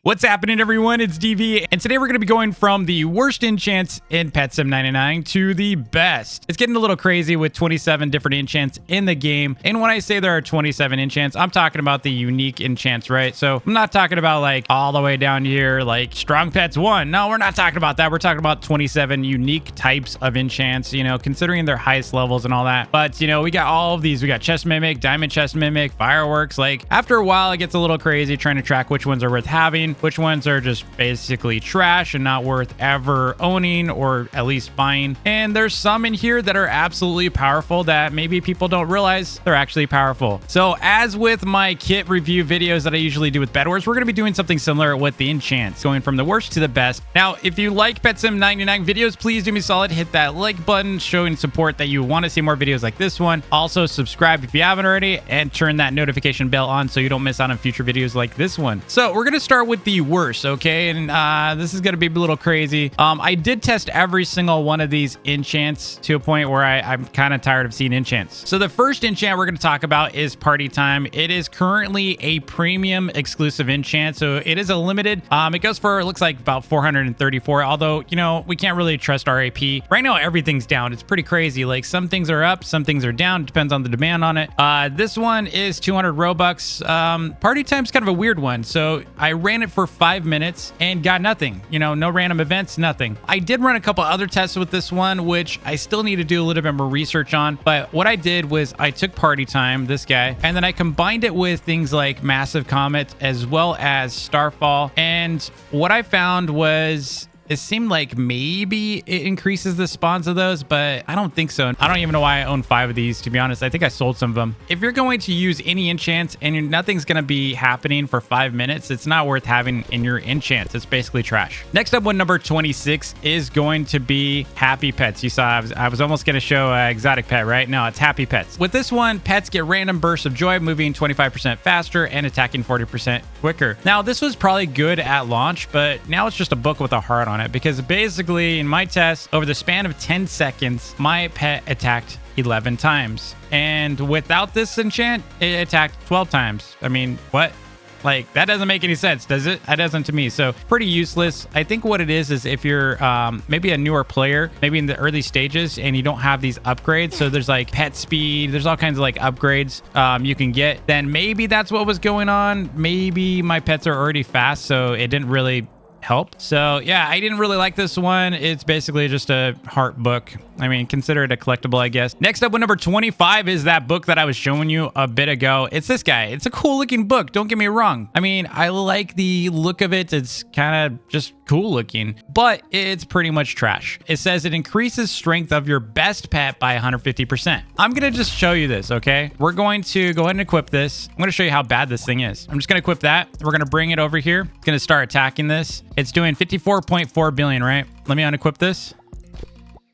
What's happening, everyone? It's DV, and today we're going to be going from the worst enchants in Pet Sim 99 to the best. It's getting a little crazy with 27 different enchants in the game, and when I say there are 27 enchants, I'm talking about the unique enchants, right? So I'm not talking about like all the way down here, like Strong Pets 1. No, we're not talking about that. We're talking about 27 unique types of enchants, you know, considering their highest levels and all that. But, you know, we got all of these. We got Chest Mimic, Diamond Chest Mimic, Fireworks. Like, after a while, it gets a little crazy trying to track which ones are worth having, which ones are just basically trash and not worth ever owning or at least buying. And there's some in here that are absolutely powerful that maybe people don't realize they're actually powerful. So as with my kit review videos that I usually do with Bed Wars, we're going to be doing something similar with the enchants, going from the worst to the best. Now, if you like Pet Sim 99 videos, please do me a solid, hit that like button showing support that you want to see more videos like this one. Also subscribe if you haven't already and turn that notification bell on so you don't miss out on future videos like this one. So we're going to start with the worst. Okay, and this is gonna be a little crazy. I did test every single one of these enchants to a point where I'm kind of tired of seeing enchants. So the first enchant we're going to talk about is Party Time. It is currently a premium exclusive enchant, so it is a limited. It goes for, it looks like about 434, although, you know, we can't really trust RAP right now. Everything's down. It's pretty crazy. Like, some things are up, some things are down, depends on the demand on it. This one is 200 Robux. Party Time's kind of a weird one, so I ran it for 5 minutes and got nothing. You know, no random events, nothing. I did run a couple other tests with this one, which I still need to do a little bit more research on. But what I did was I took Party Time, this guy, and then I combined it with things like Massive Comet as well as Starfall. And what I found was, it seemed like maybe it increases the spawns of those, but I don't think so. I don't even know why I own 5 of these, to be honest. I think I sold some of them. If you're going to use any enchants and nothing's going to be happening for 5 minutes, it's not worth having in your enchants. It's basically trash. Next up, one number 26 is going to be Happy Pets. You saw I was almost going to show Exotic Pet, right? No, it's Happy Pets. With this one, pets get random bursts of joy, moving 25% faster and attacking 40% quicker. Now, this was probably good at launch, but now it's just a book with a heart on it, because basically in my test, over the span of 10 seconds, my pet attacked 11 times. And without this enchant, it attacked 12 times. I mean, what? Like, that doesn't make any sense, does it? That doesn't to me. So pretty useless. I think what it is if you're maybe a newer player, maybe in the early stages, and you don't have these upgrades. So there's like pet speed, there's all kinds of like upgrades you can get. Then maybe that's what was going on. Maybe my pets are already fast, so it didn't really help. So yeah, I didn't really like this one. It's basically just a heart book. I mean, consider it a collectible, I guess. Next up, with number 25 is that book that I was showing you a bit ago. It's this guy. It's a cool looking book. Don't get me wrong. I mean, I like the look of it. It's kind of just cool looking, but it's pretty much trash. It says it increases strength of your best pet by 150%. I'm going to just show you this, okay? We're going to go ahead and equip this. I'm going to show you how bad this thing is. I'm just going to equip that. We're going to bring it over here. It's going to start attacking this. It's doing 54.4 billion, right? Let me unequip this.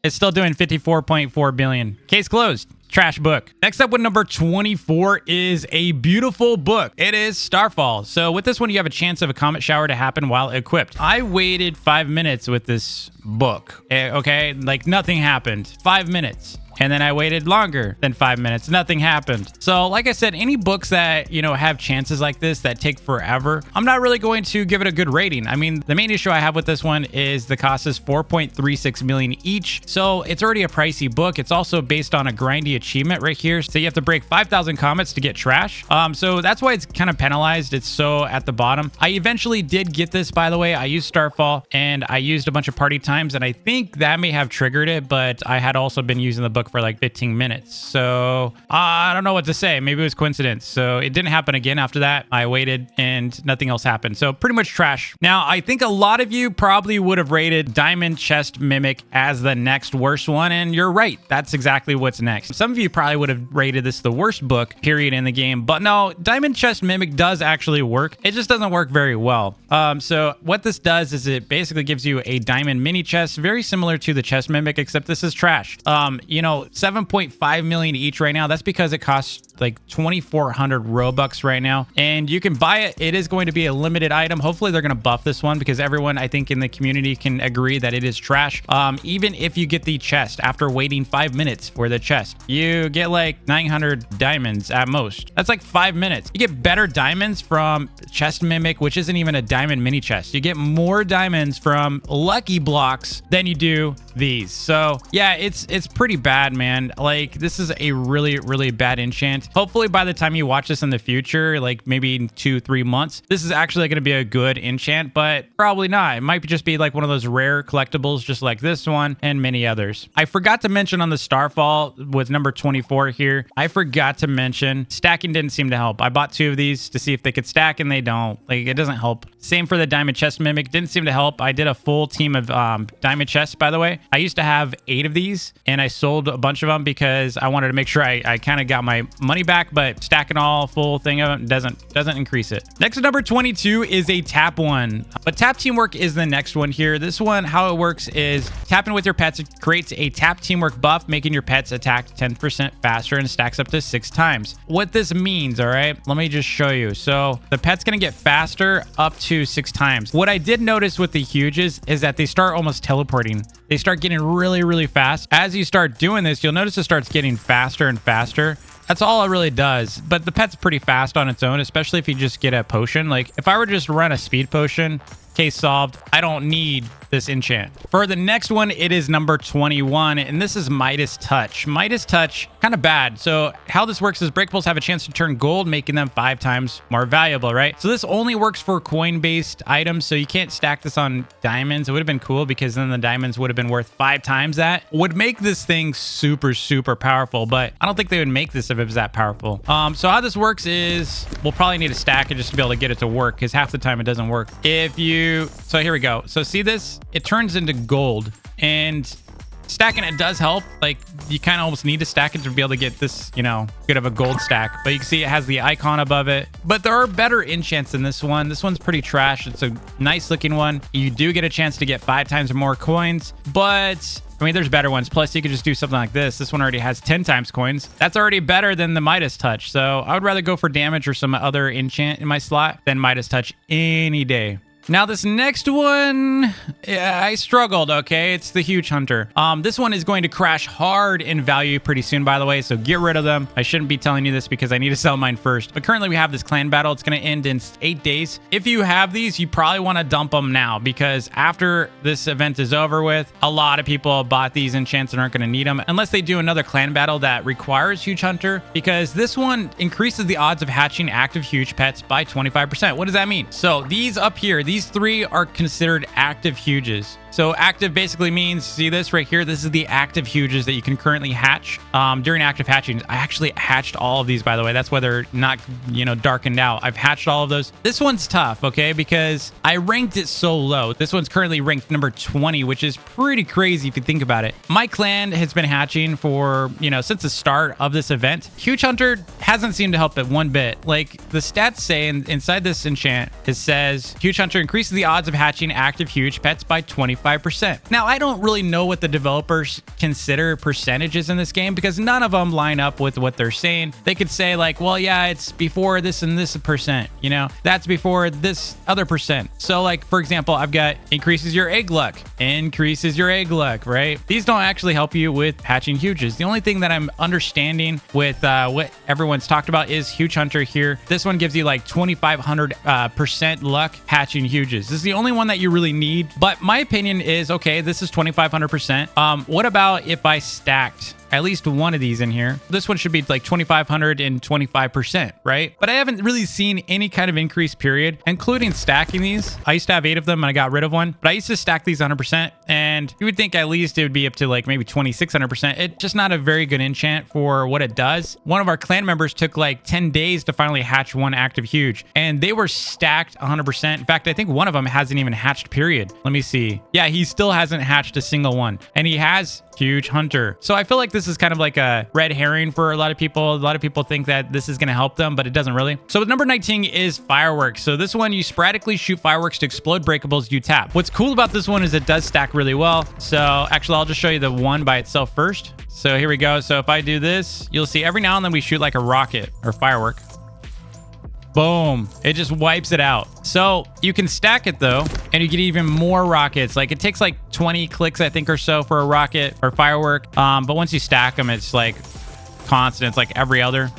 It's still doing 54.4 billion. Case closed. Trash book. Next up, with number 24 is a beautiful book. It is Starfall. So with this one, you have a chance of a comet shower to happen while equipped. I waited 5 minutes with this book. Okay, like nothing happened. 5 minutes. And then I waited longer than 5 minutes. Nothing happened. So like I said, any books that, you know, have chances like this that take forever, I'm not really going to give it a good rating. I mean, the main issue I have with this one is the cost is 4.36 million each. So it's already a pricey book. It's also based on a grindy achievement right here. So you have to break 5,000 comets to get trash. So that's why it's kind of penalized. It's so at the bottom. I eventually did get this, by the way. I used Starfall and I used a bunch of Party Times, and I think that may have triggered it, but I had also been using the book for like 15 minutes. So I don't know what to say. Maybe it was coincidence. So it didn't happen again after that. I waited and nothing else happened. So pretty much trash. Now, I think a lot of you probably would have rated Diamond Chest Mimic as the next worst one. And you're right. That's exactly what's next. Some of you probably would have rated this the worst book, period, in the game. But no, Diamond Chest Mimic does actually work. It just doesn't work very well. So what this does is it basically gives you a diamond mini chest, very similar to the Chest Mimic, except this is trash. You know, about 7.5 million each right now. That's because it costs like 2,400 Robux right now, and you can buy it. It is going to be a limited item. Hopefully they're going to buff this one because everyone I think in the community can agree that it is trash. Even if you get the chest after waiting 5 minutes for the chest, you get like 900 diamonds at most. That's like 5 minutes. You get better diamonds from chest mimic, which isn't even a diamond mini chest. You get more diamonds from lucky blocks than you do these. So yeah, it's pretty bad, man. Like, this is a really bad enchant. Hopefully by the time you watch this in the future, like maybe in 2-3 months, this is actually going to be a good enchant, but probably not. It might just be like one of those rare collectibles, just like this one and many others. I forgot to mention on the Starfall with number 24 here, I forgot to mention stacking didn't seem to help. I bought 2 of these to see if they could stack, and they don't. Like, it doesn't help. Same for the diamond chest mimic, didn't seem to help. I did a full team of diamond chests, by the way. I used to have 8 of these, and I sold a bunch of them because I wanted to make sure I kind of got my money back, but stacking all full thing of them doesn't increase it. Next at number 22 is a tap one, but tap teamwork is the next one here. This one, how it works is tapping with your pets, it creates a tap teamwork buff, making your pets attack 10% faster and stacks up to 6 times. What this means, all right, let me just show you. So the pet's gonna get faster up to 6 times. What I did notice with the huges is that they start almost teleporting. They start getting really fast. As you start doing this, you'll notice it starts getting faster and faster. That's all it really does. But the pet's pretty fast on its own, especially if you just get a potion. Like, if I were to just run a speed potion, case solved. I don't need this enchant. For the next one, it is number 21, and this is Midas Touch. Midas Touch, kind of bad. So how this works is breakables have a chance to turn gold, making them 5 times more valuable, right? So this only works for coin-based items, so you can't stack this on diamonds. It would have been cool because then the diamonds would have been worth 5 times that. Would make this thing super powerful, but I don't think they would make this if it was that powerful. So how this works is we'll probably need to stack it just to be able to get it to work, because half the time it doesn't work. So here we go. So see this? It turns into gold, and stacking it does help. Like, you kind of almost need to stack it to be able to get this, you know, good of a gold stack. But you can see it has the icon above it. But there are better enchants than this one. This one's pretty trash. It's a nice looking one. You do get a chance to get 5 times more coins, but I mean, there's better ones. Plus, you could just do something like this. This one already has 10 times coins. That's already better than the Midas Touch. So I would rather go for damage or some other enchant in my slot than Midas Touch any day. Now, this next one, yeah, I struggled, okay? It's the Huge Hunter. This one is going to crash hard in value pretty soon, by the way, so get rid of them. I shouldn't be telling you this because I need to sell mine first. But currently, we have this clan battle. It's going to end in 8 days. If you have these, you probably want to dump them now, because after this event is over with, a lot of people bought these enchants and aren't going to need them unless they do another clan battle that requires Huge Hunter, because this one increases the odds of hatching active huge pets by 25%. What does that mean? So these up here, these 3 are considered active huges. So active basically means, see this right here? This is the active huges that you can currently hatch during active hatching. I actually hatched all of these, by the way. That's why they're not, you know, darkened out. I've hatched all of those. This one's tough, okay? Because I ranked it so low. This one's currently ranked number 20, which is pretty crazy if you think about it. My clan has been hatching for, you know, since the start of this event. Huge Hunter hasn't seemed to help it one bit. Like, the stats say inside this enchant, it says Huge Hunter increases the odds of hatching active huge pets by 25%. Now, I don't really know what the developers consider percentages in this game, because none of them line up with what they're saying. They could say like, well, yeah, it's before this and this percent, you know, that's before this other percent. So like, for example, I've got increases your egg luck, right? These don't actually help you with hatching huges. The only thing that I'm understanding with what everyone's talked about is Huge Hunter here. This one gives you like 2,500% luck hatching huges. This is the only one that you really need. But my opinion is, okay, this is 2,500%. What about if I stacked at least one of these in here? This one should be like 2,525%, right? But I haven't really seen any kind of increase, period, including stacking these. I used to have 8 of them and I got rid of one, but I used to stack these 100%, and you would think at least it would be up to like maybe 2,600%. It's just not a very good enchant for what it does. One of our clan members took like 10 days to finally hatch one active huge, and they were stacked 100%. In fact, I think one of them hasn't even hatched, period. Let me see. Yeah, he still hasn't hatched a single one, and he has Huge Hunter. So I feel like this this is kind of like a red herring for a lot of people. A lot of people think that this is going to help them, but it doesn't really. So with number 19 is fireworks. So this one, you sporadically shoot fireworks to explode breakables you tap. What's cool about this one is it does stack really well. So actually, I'll just show you the one by itself first. So here we go. So if I do this, you'll see every now and then we shoot like a rocket or firework. Boom. It just wipes it out. So you can stack it though, and you get even more rockets. Like it takes like 20 clicks, I think, or so for a rocket or firework. But once you stack them, it's like constant. It's like every other,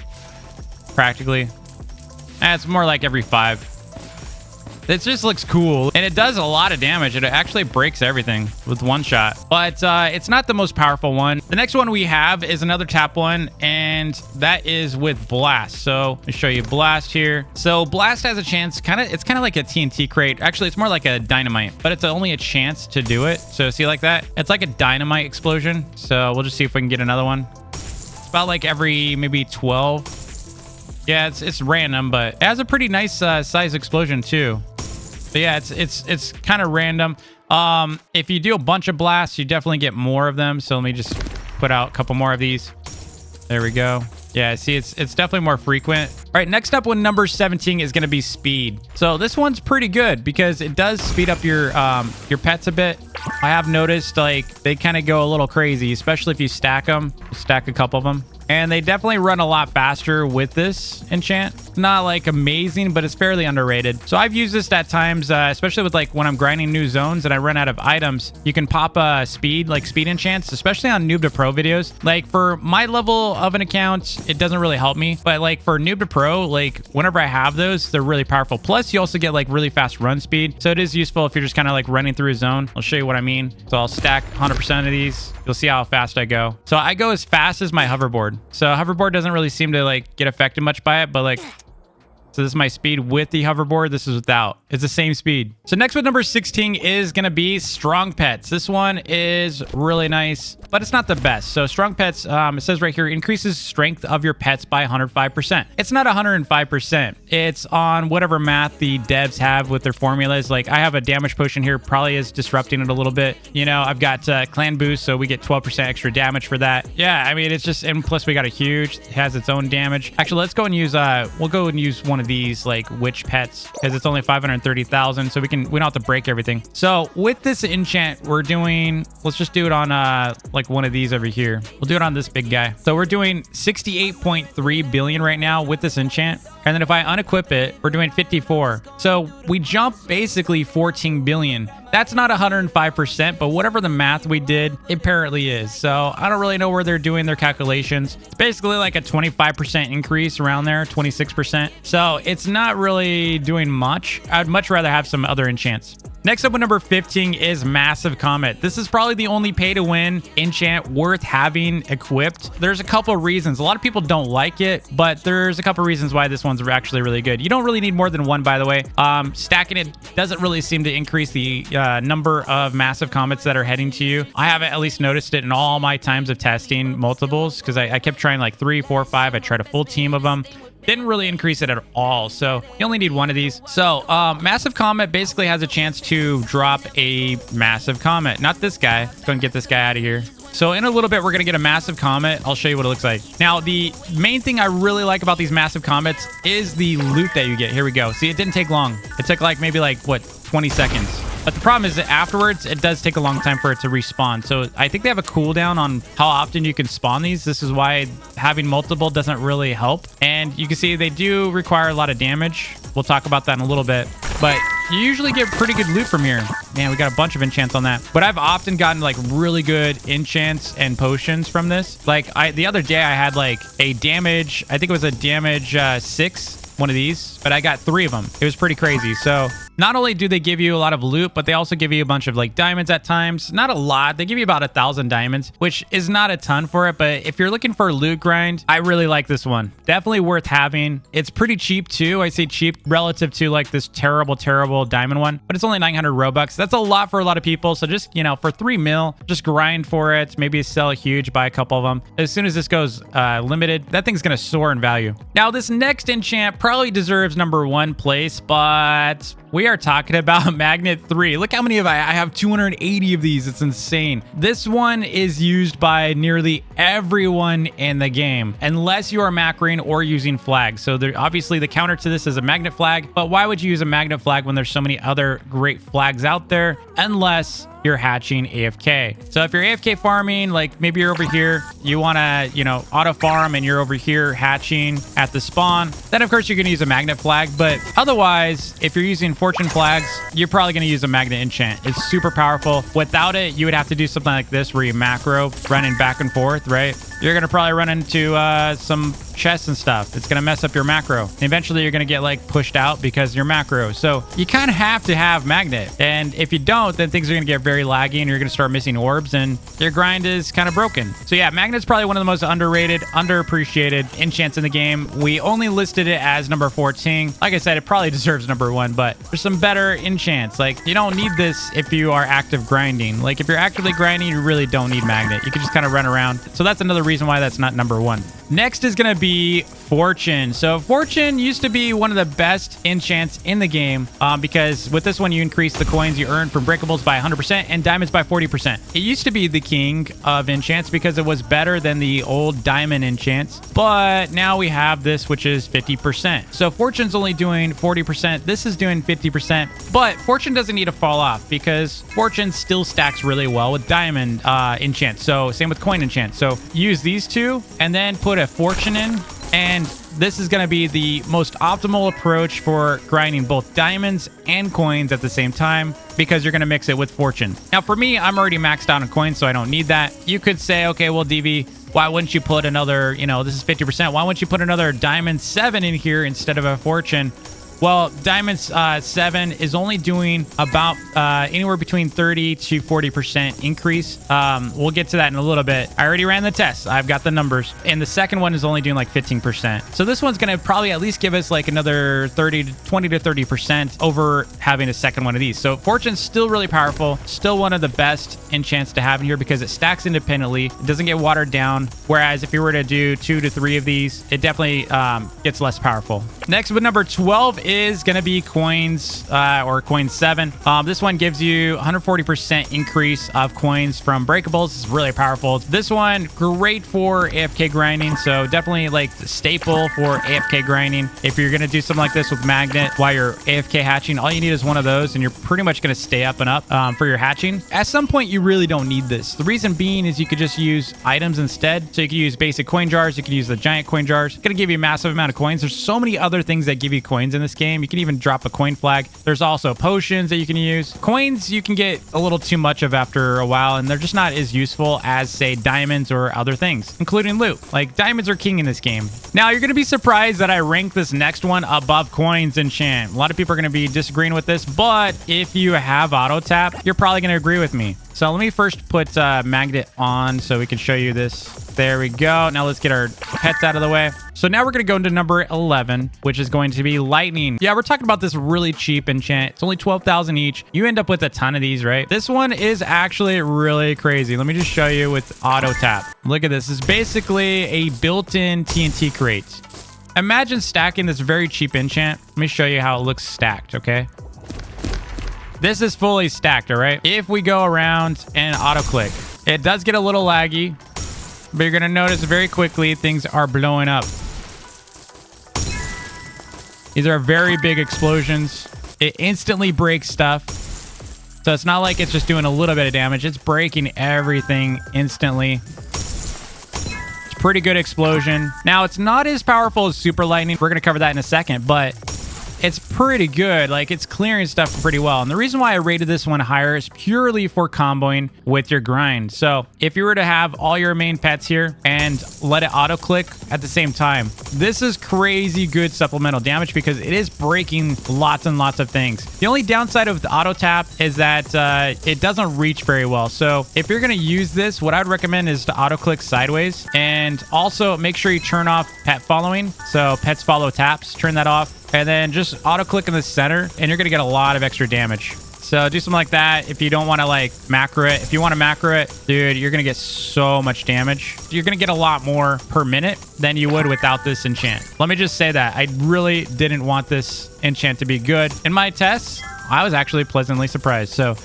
practically. It's more like every 5. It just looks cool, and it does a lot of damage. It actually breaks everything with one shot, but it's not the most powerful one. The next one we have is another tap one, and that is with Blast. So let me show you Blast here. So Blast has a chance, it's kind of like a TNT crate. Actually, it's more like a dynamite, but it's only a chance to do it. So see like that? It's like a dynamite explosion. So we'll just see if we can get another one. It's about like every maybe 12. Yeah, it's random, but it has a pretty nice size explosion too. But yeah, it's kind of random. If you do a bunch of blasts, you definitely get more of them. So let me just put out a couple more of these. There we go. Yeah, see, it's definitely more frequent. All right, next up one, number 17 is going to be speed. So this one's pretty good because it does speed up your pets a bit. I have noticed like they kind of go a little crazy, especially if you stack them. Stack a couple of them. And they definitely run a lot faster with this enchant. It's not like amazing, but it's fairly underrated. So I've used this at times, especially with like when I'm grinding new zones and I run out of items. You can pop speed enchants, especially on noob to pro videos. Like for my level of an account, it doesn't really help me. But like for noob to pro, like whenever I have those, they're really powerful. Plus you also get like really fast run speed. So it is useful if you're just kind of like running through a zone. I'll show you what I mean. So I'll stack 100% of these. You'll see how fast I go. So I go as fast as my hoverboard. So hoverboard doesn't really seem to like get affected much by it, but like, so this is my speed with the hoverboard. This is without. It's the same speed. So next one, number 16 is going to be strong pets. This one is really nice, but it's not the best. So strong pets, it says right here, increases strength of your pets by 105%. It's not 105%. It's on whatever math the devs have with their formulas. Like I have a damage potion here, probably is disrupting it a little bit. You know, I've got clan boost, so we get 12% extra damage for that. Yeah, I mean, it's just, and plus we got a huge, it has its own damage. Actually, let's go and use, we'll go and use one of these like witch pets because it's only 530,000, so we don't have to break everything. So with this enchant, we're doing, let's just do it on like one of these over here. We'll do it on this big guy. So we're doing 68.3 billion right now with this enchant, and then if I unequip it, we're doing 54. So we jump basically 14 billion. That's not 105%, but whatever the math we did, it apparently is. So I don't really know where they're doing their calculations. It's basically like a 25% increase around there, 26%. So it's not really doing much. I'd much rather have some other enchants. Next up with number 15 is Massive Comet. This is probably the only pay to win enchant worth having equipped. There's a couple of reasons. A lot of people don't like it, but there's a couple of reasons why this one's actually really good. You don't really need more than one, by the way. Stacking it doesn't really seem to increase the number of massive comets that are heading to you. I haven't at least noticed it in all my times of testing multiples because I kept trying like 3, 4, 5. I tried a full team of them. Didn't really increase it at all, so you only need one of these. So Massive Comet basically has a chance to drop a Massive Comet. Not this guy. Let's go and get this guy out of here. So in a little bit, we're going to get a Massive Comet. I'll show you what it looks like. Now, the main thing I really like about these Massive Comets is the loot that you get. Here we go. See, it didn't take long. It took like maybe like, what, 20 seconds. But the problem is that afterwards, it does take a long time for it to respawn. So I think they have a cooldown on how often you can spawn these. This is why having multiple doesn't really help. And you can see they do require a lot of damage. We'll talk about that in a little bit. But you usually get pretty good loot from here. Man, we got a bunch of enchants on that. But I've often gotten like really good enchants and potions from this. Like the other day I had like a damage, I think it was a damage 6, one of these, but I got 3 of them. It was pretty crazy. So not only do they give you a lot of loot, but they also give you a bunch of like diamonds at times. Not a lot. They give you about 1,000 diamonds, which is not a ton for it. But if you're looking for a loot grind, I really like this one. Definitely worth having. It's pretty cheap too. I say cheap relative to like this terrible diamond one, but it's only 900 Robux. That's a lot for a lot of people. So just, you know, for 3 mil, just grind for it. Maybe sell a huge, buy a couple of them. As soon as this goes limited, that thing's going to soar in value. Now, this next enchant probably deserves number 1 place, but we are talking about Magnet 3. Look how many of I have 280 of these. It's insane. This one is used by nearly everyone in the game, unless you are macroing or using flags. So obviously the counter to this is a magnet flag, but why would you use a magnet flag when there's so many other great flags out there? Unless you're hatching AFK. So if you're AFK farming, like maybe you're over here, you want to, auto farm and you're over here hatching at the spawn, then of course you're going to use a magnet flag. But otherwise, if you're using fortune flags, you're probably going to use a magnet enchant. It's super powerful. Without it, you would have to do something like this where you macro running back and forth, right? You're going to probably run into some chests and stuff. It's going to mess up your macro. And eventually you're going to get like pushed out because you're macro. So you kind of have to have magnet. And if you don't, then things are going to get very laggy and you're going to start missing orbs and your grind is kind of broken. So yeah, magnet's probably one of the most underrated, underappreciated enchants in the game. We only listed it as number 14. Like I said, it probably deserves number 1, but there's some better enchants. Like you don't need this if you are active grinding. Like if you're actively grinding, you really don't need magnet. You can just kind of run around. So that's another reason why that's not number 1. Next is going to be Fortune. So Fortune used to be one of the best enchants in the game because with this one, you increase the coins you earn from breakables by 100% and diamonds by 40%. It used to be the king of enchants because it was better than the old diamond enchants, but now we have this, which is 50%. So Fortune's only doing 40%. This is doing 50%, but Fortune doesn't need to fall off because Fortune still stacks really well with diamond enchants. So same with coin enchants. So use these two and then put a Fortune in, and this is going to be the most optimal approach for grinding both diamonds and coins at the same time because you're going to mix it with Fortune. Now for me, I'm already maxed out on coins, so I don't need that. You could say, okay, well, DV, why wouldn't you put another, this is 50%. Why wouldn't you put another diamond 7 in here instead of a Fortune? Well, Diamond 7 is only doing about anywhere between 30 to 40% increase. We'll get to that in a little bit. I already ran the test. I've got the numbers. And the second one is only doing like 15%. So this one's going to probably at least give us like another 20 to 30% over having a second one of these. So Fortune's still really powerful. Still one of the best enchants to have in here because it stacks independently. It doesn't get watered down. Whereas if you were to do 2 to 3 of these, it definitely gets less powerful. Next, with number 12 is going to be coins or coin 7. This one gives you 140% increase of coins from breakables. It's really powerful. This one, great for AFK grinding. So definitely like the staple for AFK grinding. If you're going to do something like this with magnet while you're AFK hatching, all you need is one of those and you're pretty much going to stay up and up for your hatching. At some point, you really don't need this. The reason being is you could just use items instead. So you could use basic coin jars. You can use the giant coin jars. It's going to give you a massive amount of coins. There's so many other things that give you coins in this game. You can even drop a coin flag. There's also potions that you can use. Coins you can get a little too much of after a while, and they're just not as useful as, say, diamonds or other things, including loot. Like, diamonds are king in this game. Now, you're going to be surprised that I rank this next one above coins enchant. A lot of people are going to be disagreeing with this, but if you have auto tap, you're probably going to agree with me. So let me first put magnet on so we can show you this. There we go. Now let's get our pets out of the way. So now we're going to go into number 11, which is going to be lightning. Yeah, we're talking about this really cheap enchant. It's only 12,000 each. You end up with a ton of these, right? This one is actually really crazy. Let me just show you with auto tap. Look at this. It's basically a built-in TNT crate. Imagine stacking this very cheap enchant. Let me show you how it looks stacked, okay? This is fully stacked, all right? If we go around and auto click, it does get a little laggy, but you're going to notice very quickly things are blowing up. These are very big explosions. It instantly breaks stuff. So it's not like it's just doing a little bit of damage. It's breaking everything instantly. It's a pretty good explosion. Now, it's not as powerful as super lightning. We're going to cover that in a second, but it's pretty good. Like, it's clearing stuff pretty well. And the reason why I rated this one higher is purely for comboing with your grind. So if you were to have all your main pets here and let it auto click at the same time, this is crazy good supplemental damage because it is breaking lots and lots of things. The only downside of the auto tap is that it doesn't reach very well. So if you're going to use this, what I would recommend is to auto click sideways, and also make sure you turn off pet following. So pets follow taps, turn that off. And then just auto click in the center and you're going to get a lot of extra damage. So do something like that if you don't want to like macro it. If you want to macro it, dude, you're going to get so much damage. You're going to get a lot more per minute than you would without this enchant. Let me just say that. I really didn't want this enchant to be good. In my tests, I was actually pleasantly surprised. So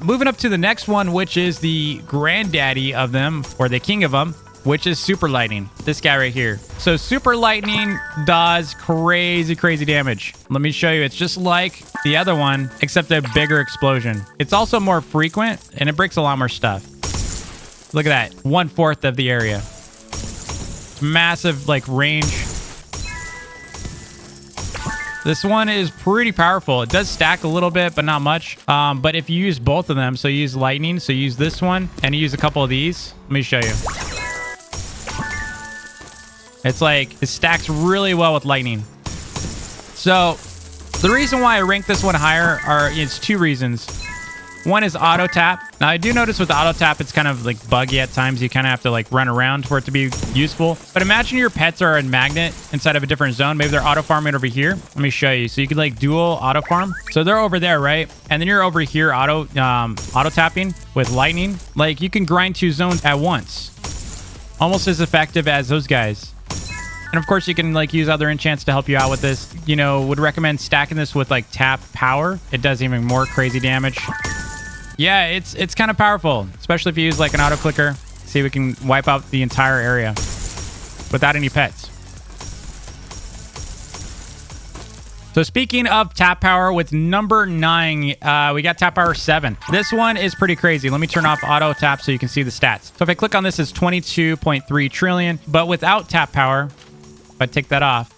moving up to the next one, which is the granddaddy of them, or the king of them, which is super lightning. This guy right here. So super lightning does crazy, crazy damage. Let me show you. It's just like the other one, except a bigger explosion. It's also more frequent, and it breaks a lot more stuff. Look at that. 1/4 of the area. Massive, like, range. This one is pretty powerful. It does stack a little bit, but not much. But if you use both of them, so you use lightning, so you use this one, and you use a couple of these. Let me show you. It's like, it stacks really well with lightning. So the reason why I rank this one higher it's 2 reasons. One is auto tap. Now I do notice with auto tap, it's kind of like buggy at times. You kind of have to like run around for it to be useful. But imagine your pets are a magnet inside of a different zone. Maybe they're auto farming over here. Let me show you. So you could like dual auto farm. So they're over there, right? And then you're over here auto tapping with lightning. Like you can grind 2 zones at once. Almost as effective as those guys. And of course, you can like use other enchants to help you out with this. You know, would recommend stacking this with like tap power. It does even more crazy damage. Yeah, it's kind of powerful, especially if you use like an auto clicker. See, we can wipe out the entire area without any pets. So speaking of tap power, with number 9, we got tap power 7. This one is pretty crazy. Let me turn off auto tap so you can see the stats. So if I click on this, it's 22.3 trillion. But without tap power, if I take that off,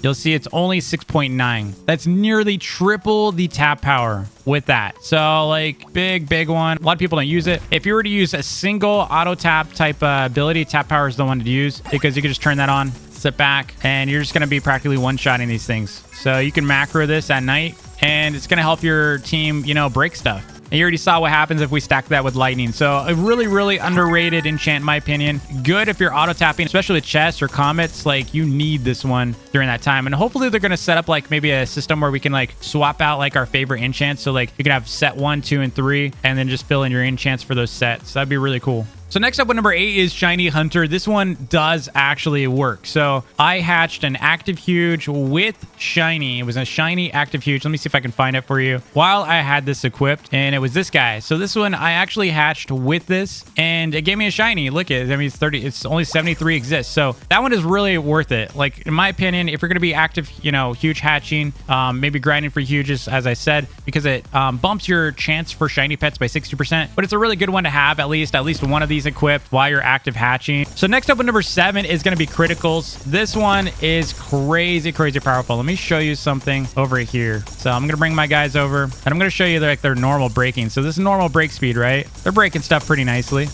you'll see it's only 6.9. That's nearly triple the tap power with that. So like big one. A lot of people don't use it. If you were to use a single auto tap type ability, tap power is the one to use, because you can just turn that on, sit back, and you're just going to be practically one-shotting these things. So you can macro this at night, and it's going to help your team, you know, break stuff. And you already saw what happens if we stack that with lightning. So a really, really underrated enchant, in my opinion. Good if you're auto tapping, especially with chests or comets. Like, you need this one during that time. And hopefully they're going to set up like maybe a system where we can like swap out like our favorite enchants. So like you can have set 1, 2, and 3, and then just fill in your enchants for those sets. That'd be really cool. So next up with number 8 is Shiny Hunter. This one does actually work. So I hatched an active huge with shiny. It was a shiny active huge. Let me see if I can find it for you while I had this equipped, and it was this guy. So this one I actually hatched with this, and it gave me a shiny. Look at it. I mean, it's only 73 exists. So that one is really worth it. Like, in my opinion, if you're going to be active, you know, huge hatching, maybe grinding for huges, as I said, because it bumps your chance for shiny pets by 60%. But it's a really good one to have, at least one of these equipped while you're active hatching. So next up with number 7 is going to be criticals. This one is crazy powerful. Let me show you something over here. So I'm going to bring my guys over, and I'm going to show you their normal breaking. So this is normal break speed, right? They're breaking stuff pretty nicely.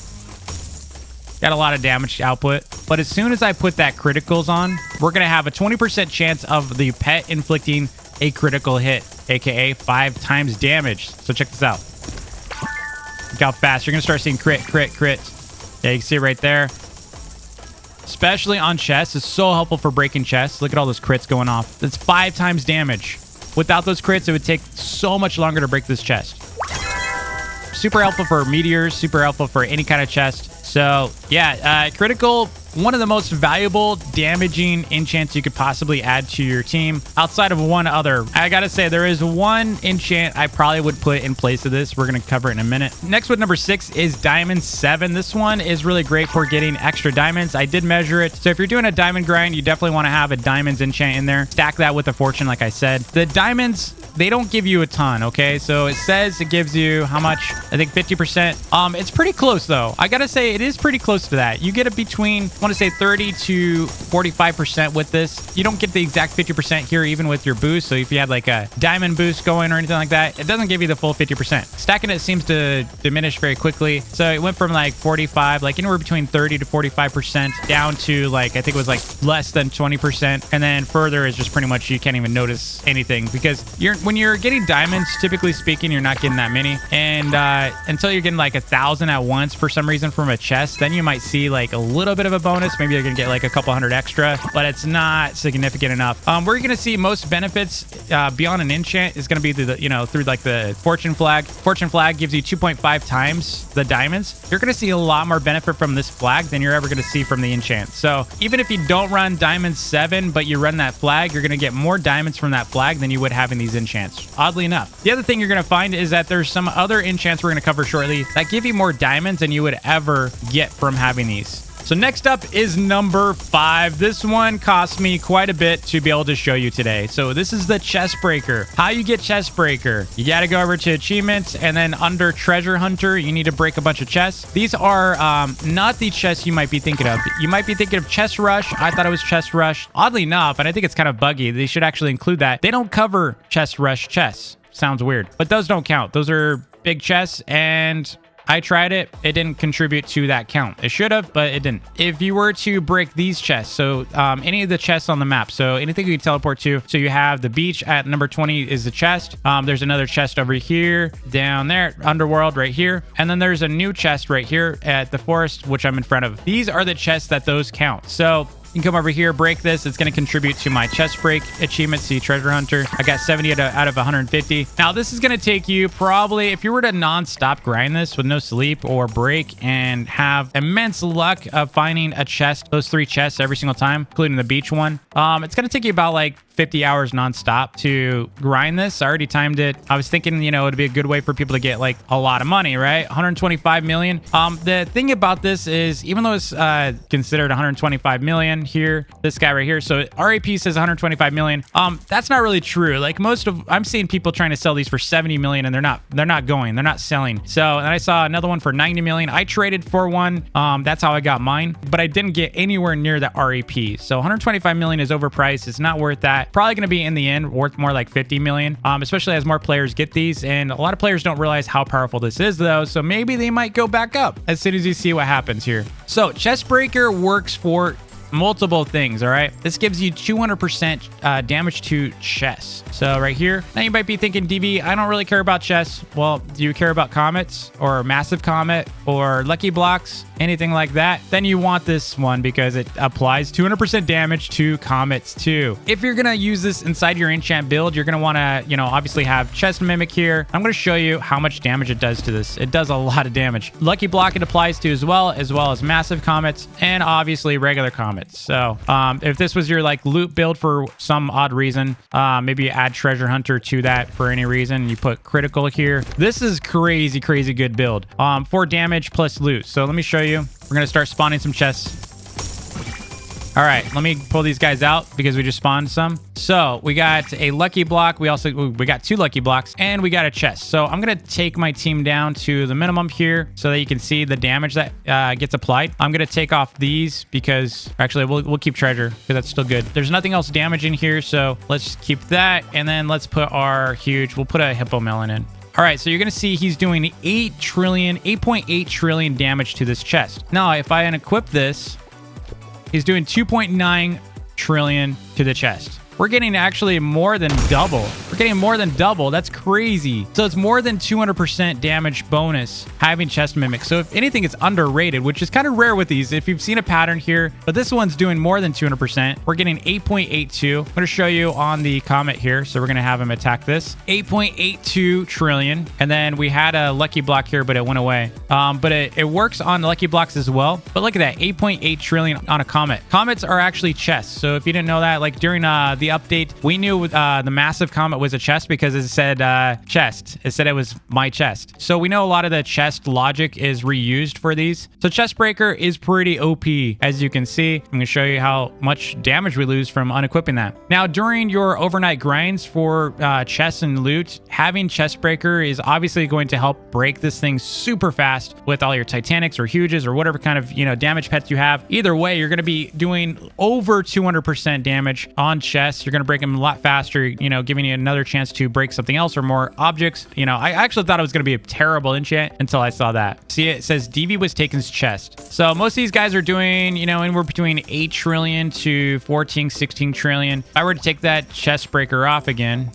Got a lot of damage output. But as soon as I put that criticals on, we're going to have a 20% chance of the pet inflicting a critical hit, aka 5 times damage. So check this out. Look how fast. You're going to start seeing crit. Yeah, you can see it right there. Especially on chests. It's so helpful for breaking chests. Look at all those crits going off. That's 5 times damage. Without those crits, it would take so much longer to break this chest. Super helpful for meteors. Super helpful for any kind of chest. So, yeah, critical, one of the most valuable damaging enchants you could possibly add to your team outside of one other. I gotta say, there is one enchant I probably would put in place of this. We're gonna cover it in a minute. Next with number 6 is Diamond 7. This one is really great for getting extra diamonds. I did measure it. So if you're doing a diamond grind, you definitely want to have a diamonds enchant in there. Stack that with a fortune, like I said. The diamonds, they don't give you a ton, okay? So it says it gives you how much? I think 50%. It's pretty close though. I gotta say, it is pretty close to that. You get it between, I want to say 30 to 45% with this. You don't get the exact 50% here even with your boost. So if you had like a diamond boost going or anything like that, it doesn't give you the full 50%. Stacking it seems to diminish very quickly. So it went from like 45, like anywhere between 30 to 45% down to like, I think it was like less than 20%. And then further is just pretty much, you can't even notice anything, because when you're getting diamonds, typically speaking, you're not getting that many. And until you're getting like 1,000 at once for some reason from a chest, then you might see like a little bit of a bonus. Maybe you're gonna get like a couple hundred extra, but it's not significant enough. Where you're gonna see most benefits beyond an enchant is gonna be through like the fortune flag. Fortune flag gives you 2.5 times the diamonds. You're gonna see a lot more benefit from this flag than you're ever gonna see from the enchant. So even if you don't run diamond 7, but you run that flag, you're gonna get more diamonds from that flag than you would have in these enchants. enchants, oddly enough. The other thing you're going to find is that there's some other enchants we're going to cover shortly that give you more diamonds than you would ever get from having these. So next up is number 5. This one cost me quite a bit to be able to show you today. So this is the chest breaker. How you get chest breaker? You got to go over to achievements, and then under treasure hunter, you need to break a bunch of chests. These are not the chests you might be thinking of. You might be thinking of chest rush. I thought it was chest rush. Oddly enough, and I think it's kind of buggy, they should actually include that. They don't cover chest rush chests. Sounds weird, but those don't count. Those are big chests, and I tried it. It didn't contribute to that count. It should have, but it didn't. If you were to break these chests, so any of the chests on the map, so anything you can teleport to, so you have the beach at number 20 is the chest. There's another chest over here, down there, underworld right here. And then there's a new chest right here at the forest, which I'm in front of. These are the chests that those count. So you can come over here, break this. It's going to contribute to my chest break achievement. See, treasure hunter. I got 70 out of 150. Now, this is going to take you probably, if you were to non-stop grind this with no sleep or break and have immense luck of finding a chest, those 3 chests every single time, including the beach one, it's going to take you about like 50 hours non-stop to grind this. I already timed it. I was thinking, you know, it'd be a good way for people to get like a lot of money, right? 125 million. The thing about this is, even though it's considered 125 million here, this guy right here, so RAP says 125 million. That's not really true. Like I'm seeing people trying to sell these for 70 million, and they're not selling. So, and I saw another one for 90 million. I traded for one. That's how I got mine, but I didn't get anywhere near the RAP. So 125 million is overpriced. It's not worth that. Probably going to be in the end worth more like 50 million, especially as more players get these. And a lot of players don't realize how powerful this is though. So maybe they might go back up as soon as you see what happens here. So chest breaker works for multiple things. All right, this gives you 200% damage to chests. So right here, now you might be thinking, DB, I don't really care about chests. Well, do you care about comets or massive comet or lucky blocks, anything like that? Then you want this one because it applies 200% damage to comets too. If you're gonna use this inside your enchant build, you're gonna want to, you know, obviously have chest mimic here. I'm going to show you how much damage it does to this. It does a lot of damage. Lucky block it applies to as well as massive comets, and obviously regular comets. So if this was your like loot build for some odd reason, maybe you add treasure hunter to that for any reason, you put critical here. This is crazy good build. 4 damage plus loot. So let me show you. We're gonna start spawning some chests. All right, let me pull these guys out because we just spawned some. So we got a lucky block. We got 2 lucky blocks, and we got a chest. So I'm going to take my team down to the minimum here so that you can see the damage that gets applied. I'm going to take off these because actually we'll keep treasure because that's still good. There's nothing else damaging here. So let's keep that. And then let's put our we'll put a hippo melon in. All right, so you're going to see he's doing 8.8 trillion damage to this chest. Now, if I unequip this, he's doing 2.9 trillion to the chest. We're getting actually more than double. We're getting more than double. That's crazy. So it's more than 200% damage bonus having chest mimic. So if anything, it's underrated, which is kind of rare with these. If you've seen a pattern here, but this one's doing more than 200%. We're getting 8.82. I'm going to show you on the Comet here. So we're going to have him attack this. 8.82 trillion. And then we had a lucky block here, but it went away. But it works on lucky blocks as well. But look at that, 8.8 trillion on a Comet. Comets are actually chests. So if you didn't know that, like during the update, we knew the massive comet was a chest because it said chest. It said it was my chest. So we know a lot of the chest logic is reused for these. So chest breaker is pretty OP. As you can see, I'm going to show you how much damage we lose from unequipping that. Now, during your overnight grinds for chests and loot, having chest breaker is obviously going to help break this thing super fast with all your Titanics or Huges or whatever kind of, you know, damage pets you have. Either way, you're going to be doing over 200% damage on chests. You're going to break them a lot faster, you know, giving you another chance to break something else or more objects. You know, I actually thought it was going to be a terrible enchant until I saw that. See, it says DV was taken's chest. So most of these guys are doing, you know, anywhere between 8 trillion to 14, 16 trillion. If I were to take that chest breaker off again,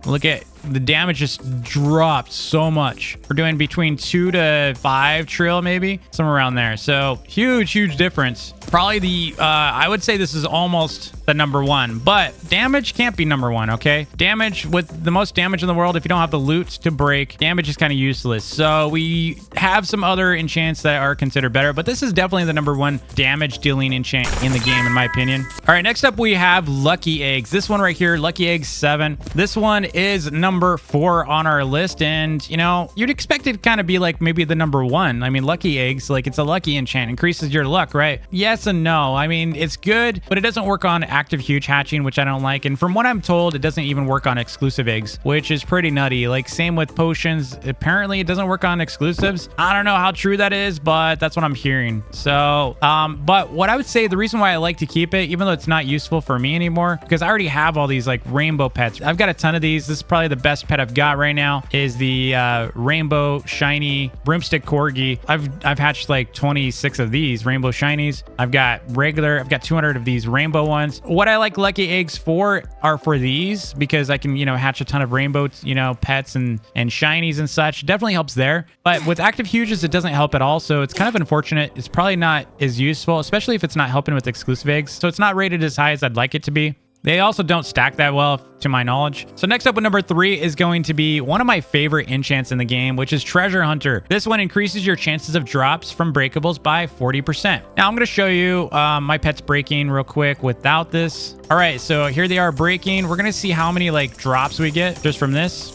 look at the damage just dropped so much. We're doing between 2 to 5 trill, maybe somewhere around there. So huge difference. Probably the I would say this is almost the number one, but damage can't be number one. Okay, damage, with the most damage in the world, if you don't have the loot to break, damage is kind of useless. So we have some other enchants that are considered better, but this is definitely the number one damage dealing enchant in the game, in my opinion. All right, next up we have Lucky Eggs. This one right here, Lucky Eggs 7. This one is number 4 on our list, and you know, you'd expect it to kind of be like maybe the number one. I mean, Lucky Eggs, like, it's a lucky enchant, increases your luck, right? Yes and no. I mean, it's good, but it doesn't work on active huge hatching, which I don't like. And from what I'm told, it doesn't even work on exclusive eggs, which is pretty nutty. Like, same with potions. Apparently it doesn't work on exclusives. I don't know how true that is, but that's what I'm hearing. So but what I would say, the reason why I like to keep it, even though it's not useful for me anymore, because I already have all these like rainbow pets. I've got a ton of these. This is probably the best pet I've got right now, is the rainbow shiny broomstick corgi. I've hatched like 26 of these rainbow shinies. I've got 200 of these rainbow ones. What I like Lucky Eggs for are for these, because I can, you know, hatch a ton of rainbow, you know, pets and shinies and such. Definitely helps there. But with active huges, it doesn't help at all. So it's kind of unfortunate. It's probably not as useful, especially if it's not helping with exclusive eggs. So it's not rated as high as I'd like it to be. They also don't stack that well, to my knowledge. So next up with number 3 is going to be one of my favorite enchants in the game, which is Treasure Hunter. This one increases your chances of drops from breakables by 40%. Now I'm going to show you my pets breaking real quick without this. All right, so here they are breaking. We're going to see how many like drops we get just from this.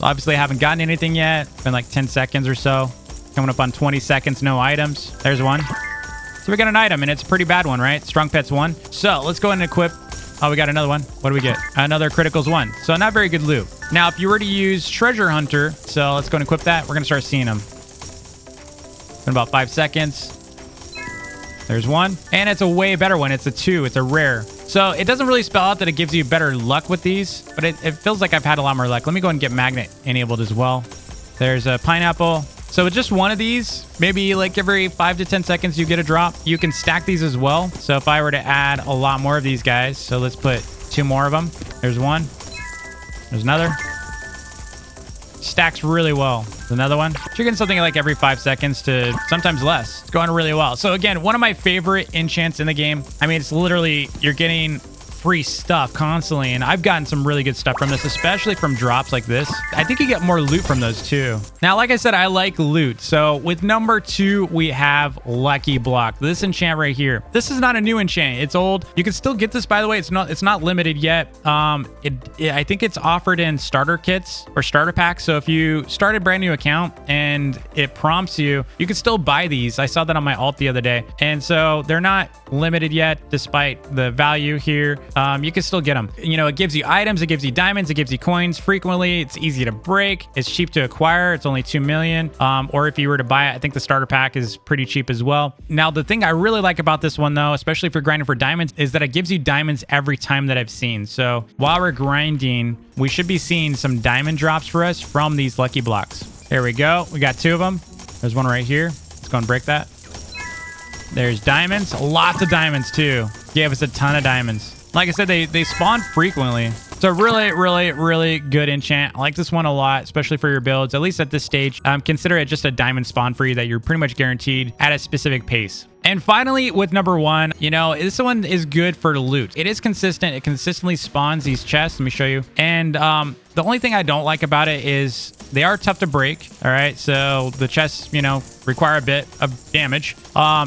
Obviously I haven't gotten anything yet. It's been like 10 seconds or so. Coming up on 20 seconds, no items. There's one. So we got an item, and it's a pretty bad one, right? Strong Pets 1. So let's go ahead and equip. Oh, we got another one. What do we get? Another Criticals 1. So not very good loot. Now, if you were to use Treasure Hunter, so let's go and equip that. We're going to start seeing them. In about 5 seconds. There's one. And it's a way better one. It's a 2. It's a rare. So it doesn't really spell out that it gives you better luck with these, but it feels like I've had a lot more luck. Let me go and get Magnet enabled as well. There's a Pineapple. So with just one of these, maybe like every 5 to 10 seconds you get a drop. You can stack these as well. So if I were to add a lot more of these guys, so let's put 2 more of them. There's one. There's another. Stacks really well. There's another one. You're getting something like every 5 seconds to sometimes less. It's going really well. So again, one of my favorite enchants in the game. I mean, it's literally, you're getting free stuff constantly, and I've gotten some really good stuff from this, especially from drops like this. I think you get more loot from those too. Now, like I said, I like loot. So with number 2, we have Lucky Block. This enchant right here. This is not a new enchant. It's old. You can still get this, by the way. It's not limited yet. I think it's offered in starter kits or starter packs. So if you start a brand new account and it prompts you, you can still buy these. I saw that on my alt the other day. And so they're not limited yet, despite the value here. You can still get them. You know, it gives you items, it gives you diamonds, it gives you coins frequently. It's easy to break. It's cheap to acquire. It's only 2 million. Or if you were to buy it, I think the starter pack is pretty cheap as well. Now, the thing I really like about this one, though, especially if you're grinding for diamonds, is that it gives you diamonds every time that I've seen. So while we're grinding, we should be seeing some diamond drops for us from these Lucky Blocks. There we go. We got 2 of them. There's one right here. Let's go and break that. There's diamonds. Lots of diamonds, too. Gave us a ton of diamonds. Like I said, they spawn frequently. It's a really good enchant. I like this one a lot, especially for your builds, at least at this stage. Consider it just a diamond spawn for you that you're pretty much guaranteed at a specific pace. And finally, with number 1, you know, this one is good for loot. It is consistent. It consistently spawns these chests. Let me show you. And the only thing I don't like about it is they are tough to break. All right. So the chests, you know, require a bit of damage.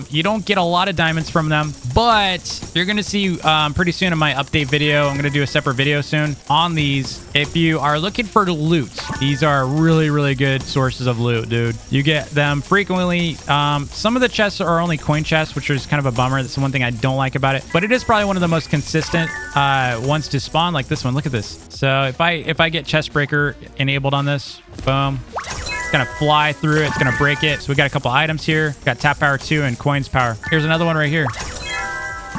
You don't get a lot of diamonds from them, but you're going to see pretty soon in my update video. I'm going to do a separate video soon on these. If you are looking for loot, these are really good sources of loot, dude. You get them frequently. Some of the chests are only coin chests, which is kind of a bummer. That's the one thing I don't like about it, but it is probably one of the most consistent ones to spawn, like this one. Look at this. So if I get chest breaker enabled on this, boom, it's gonna fly through it. It's gonna break it. So we got a couple items here. Got tap power 2 and coins power. Here's another one right here.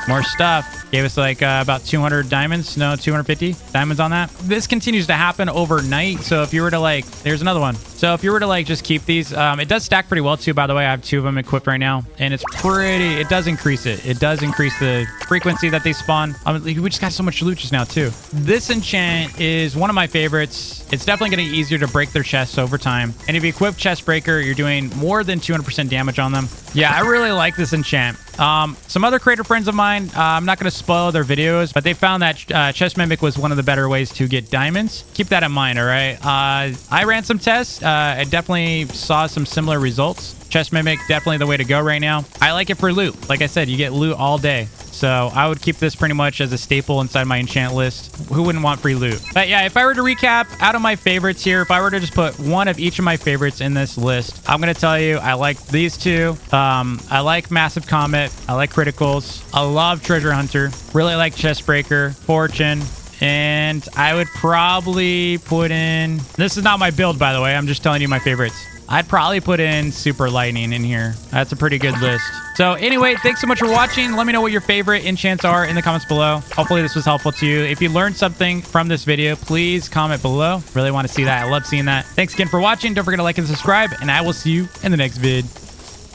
More stuff. Gave us like about 200 diamonds. No, 250 diamonds on that. This continues to happen overnight. So if you were to like, there's another one. So if you were to like just keep these, it does stack pretty well too, by the way. I have 2 of them equipped right now, and it's pretty, it does increase it. It does increase the frequency that they spawn. We just got so much loot just now too. This enchant is one of my favorites. It's definitely getting easier to break their chests over time. And if you equip Chest Breaker, you're doing more than 200% damage on them. Yeah, I really like this enchant. Some other creator friends of mine, I'm not going to spoil their videos, but they found that Chest Mimic was one of the better ways to get diamonds. Keep that in mind, all right? I ran some tests. I definitely saw some similar results. Chest Mimic, definitely the way to go right now. I like it for loot. Like I said, you get loot all day. So I would keep this pretty much as a staple inside my enchant list. Who wouldn't want free loot? But yeah, if I were to recap out of my favorites here, if I were to just put one of each of my favorites in this list, I'm going to tell you, I like these 2. I like Massive Comet. I like Criticals. I love Treasure Hunter. Really like Chest Breaker, Fortune. And I would probably put in... This is not my build, by the way. I'm just telling you my favorites. I'd probably put in Super Lightning in here. That's a pretty good list. So anyway, thanks so much for watching. Let me know what your favorite enchants are in the comments below. Hopefully this was helpful to you. If you learned something from this video, please comment below. Really want to see that. I love seeing that. Thanks again for watching. Don't forget to like and subscribe, and I will see you in the next vid.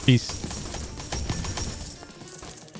Peace.